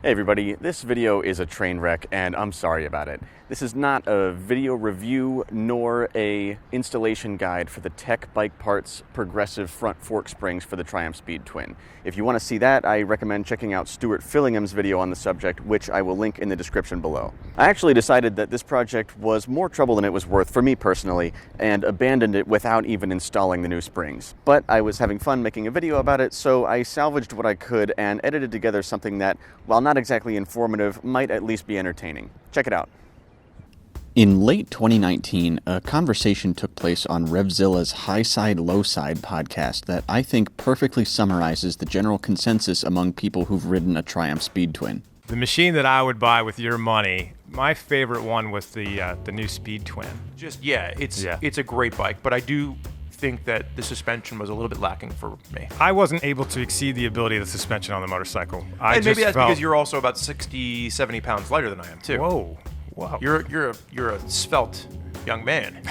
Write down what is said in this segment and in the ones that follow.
Hey everybody, this video is a train wreck and I'm sorry about it. This is not a video review nor a installation guide for the TEC Bike Parts progressive front fork springs for the Triumph Speed Twin. If you want to see that, I recommend checking out Stuart Fillingham's video on the subject, which I will link in the description below. I actually decided that this project was more trouble than it was worth for me personally and abandoned it without even installing the new springs. But I was having fun making a video about it, so I salvaged what I could and edited together something that, while not exactly informative, might at least be entertaining. Check it out. In late 2019, a conversation took place on RevZilla's High Side, Low Side podcast that I think perfectly summarizes the general consensus among people who've ridden a Triumph Speed Twin. The machine that I would buy with your money, my favorite one was the new Speed Twin. It's a great bike, but I do think that the suspension was a little bit lacking for me. I wasn't able to exceed the ability of the suspension on the motorcycle. And maybe that's because you're also about 60, 70 pounds lighter than I am too. Whoa. Wow. You're a svelte young man.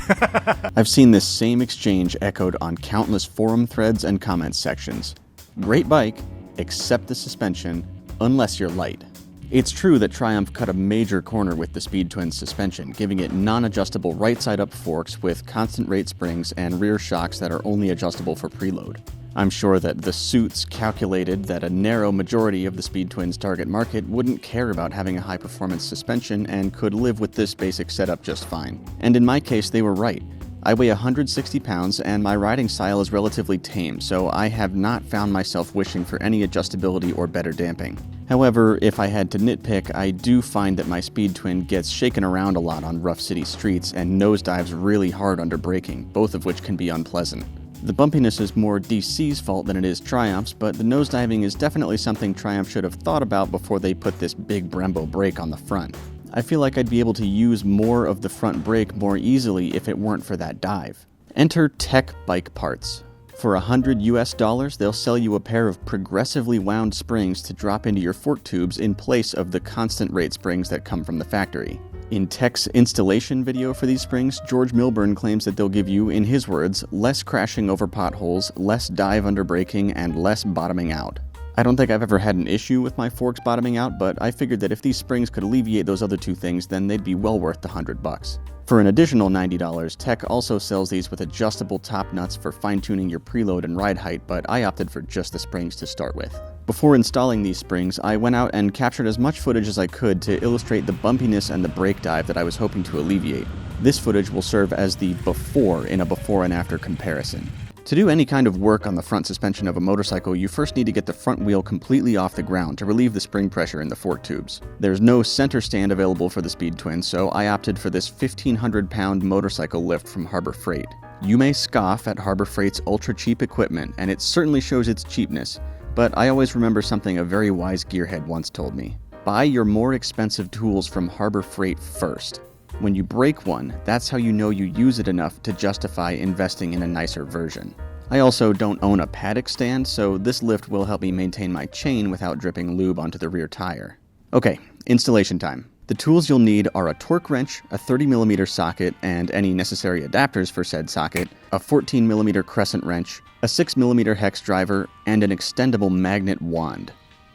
I've seen this same exchange echoed on countless forum threads and comment sections. Great bike, except the suspension, unless you're light. It's true that Triumph cut a major corner with the Speed Twin suspension, giving it non-adjustable right-side-up forks with constant rate springs and rear shocks that are only adjustable for preload. I'm sure that the suits calculated that a narrow majority of the Speed Twin's target market wouldn't care about having a high-performance suspension and could live with this basic setup just fine. And in my case, they were right. I weigh 160 pounds and my riding style is relatively tame, so I have not found myself wishing for any adjustability or better damping. However, if I had to nitpick, I do find that my Speed Twin gets shaken around a lot on rough city streets and nosedives really hard under braking, both of which can be unpleasant. The bumpiness is more DC's fault than it is Triumph's, but the nosediving is definitely something Triumph should have thought about before they put this big Brembo brake on the front. I feel like I'd be able to use more of the front brake more easily if it weren't for that dive. Enter TEC Bike Parts. For $100 they'll sell you a pair of progressively wound springs to drop into your fork tubes in place of the constant rate springs that come from the factory. In TEC's installation video for these springs, George Milburn claims that they'll give you, in his words, less crashing over potholes, less dive under braking, and less bottoming out. I don't think I've ever had an issue with my forks bottoming out, but I figured that if these springs could alleviate those other two things, then they'd be well worth the $100. For an additional $90, TEC also sells these with adjustable top nuts for fine-tuning your preload and ride height, but I opted for just the springs to start with. Before installing these springs, I went out and captured as much footage as I could to illustrate the bumpiness and the brake dive that I was hoping to alleviate. This footage will serve as the before in a before and after comparison. To do any kind of work on the front suspension of a motorcycle, you first need to get the front wheel completely off the ground to relieve the spring pressure in the fork tubes. There's no center stand available for the Speed Twin, so I opted for this 1,500-pound motorcycle lift from Harbor Freight. You may scoff at Harbor Freight's ultra-cheap equipment, and it certainly shows its cheapness, but I always remember something a very wise gearhead once told me. Buy your more expensive tools from Harbor Freight first. When you break one, that's how you know you use it enough to justify investing in a nicer version. I also don't own a paddock stand, so this lift will help me maintain my chain without dripping lube onto the rear tire. Okay, installation time. The tools you'll need are a torque wrench, a 30mm socket and any necessary adapters for said socket, a 14mm crescent wrench, a 6mm hex driver, and an extendable magnet wand.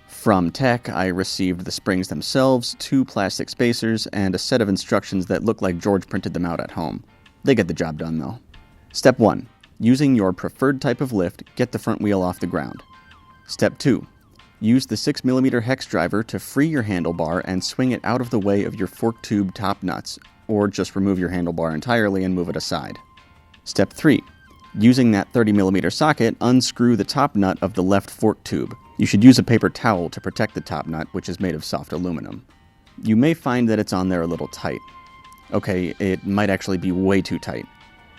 From TEC, I received the springs themselves, 2 plastic spacers, and a set of instructions that look like George printed them out at home. They get the job done, though. Step 1. Using your preferred type of lift, get the front wheel off the ground. Step 2. Use the 6mm hex driver to free your handlebar and swing it out of the way of your fork tube top nuts, or just remove your handlebar entirely and move it aside. Step 3. Using that 30mm socket, unscrew the top nut of the left fork tube. You should use a paper towel to protect the top nut, which is made of soft aluminum. You may find that it's on there a little tight. Okay, it might actually be way too tight.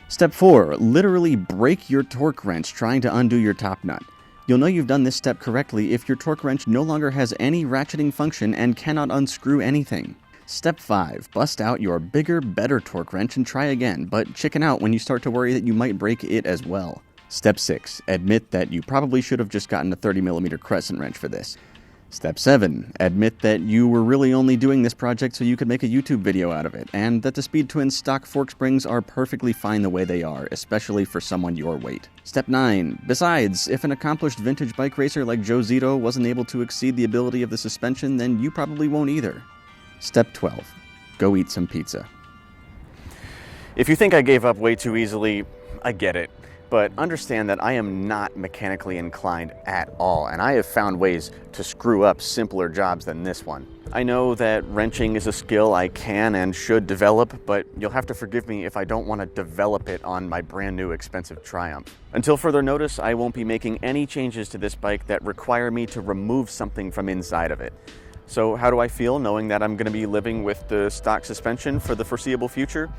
Step 4. Literally break your torque wrench trying to undo your top nut. You'll know you've done this step correctly if your torque wrench no longer has any ratcheting function and cannot unscrew anything. Step 5. Bust out your bigger, better torque wrench and try again, but chicken out when you start to worry that you might break it as well. Step 6. Admit that you probably should have just gotten a 30mm crescent wrench for this. Step 7. Admit that you were really only doing this project so you could make a YouTube video out of it, and that the Speed Twin stock fork springs are perfectly fine the way they are, especially for someone your weight. Step 9. Besides, if an accomplished vintage bike racer like Joe Zito wasn't able to exceed the ability of the suspension, then you probably won't either. Step 12. Go eat some pizza. If you think I gave up way too easily, I get it. But understand that I am not mechanically inclined at all, and I have found ways to screw up simpler jobs than this one. I know that wrenching is a skill I can and should develop, but you'll have to forgive me if I don't want to develop it on my brand new expensive Triumph. Until further notice, I won't be making any changes to this bike that require me to remove something from inside of it. So how do I feel knowing that I'm going to be living with the stock suspension for the foreseeable future?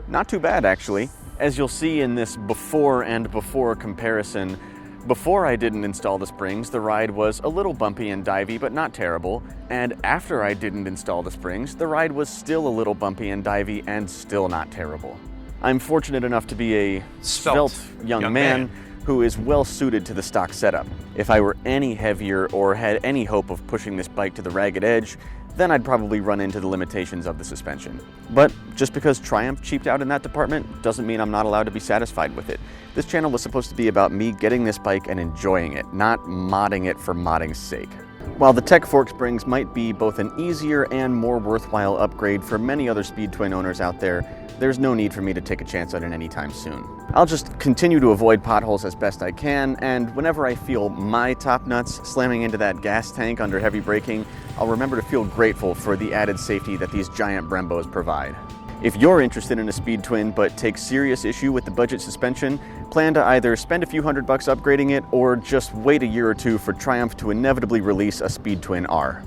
Not too bad, actually. As you'll see in this before and before comparison, before I didn't install the springs, the ride was a little bumpy and divey, but not terrible. And after I didn't install the springs, the ride was still a little bumpy and divey and still not terrible. I'm fortunate enough to be a svelte young man who is well suited to the stock setup. If I were any heavier or had any hope of pushing this bike to the ragged edge, then I'd probably run into the limitations of the suspension. But just because Triumph cheaped out in that department doesn't mean I'm not allowed to be satisfied with it. This channel was supposed to be about me getting this bike and enjoying it, not modding it for modding's sake. While the TEC fork springs might be both an easier and more worthwhile upgrade for many other Speed Twin owners out there, there's no need for me to take a chance on it anytime soon. I'll just continue to avoid potholes as best I can, and whenever I feel my top nuts slamming into that gas tank under heavy braking, I'll remember to feel grateful for the added safety that these giant Brembos provide. If you're interested in a Speed Twin but take serious issue with the budget suspension, plan to either spend a few $100 upgrading it or just wait a year or two for Triumph to inevitably release a Speed Twin R.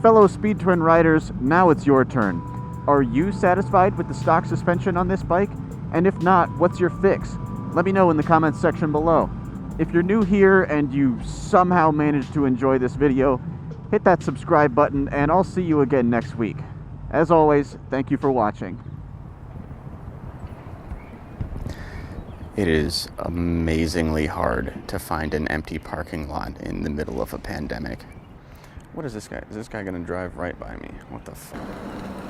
Fellow Speed Twin riders, now it's your turn. Are you satisfied with the stock suspension on this bike? And if not, what's your fix? Let me know in the comments section below. If you're new here and you somehow managed to enjoy this video, hit that subscribe button and I'll see you again next week. As always, thank you for watching. It is amazingly hard to find an empty parking lot in the middle of a pandemic. What is this guy? Is this guy gonna drive right by me? What the fuck?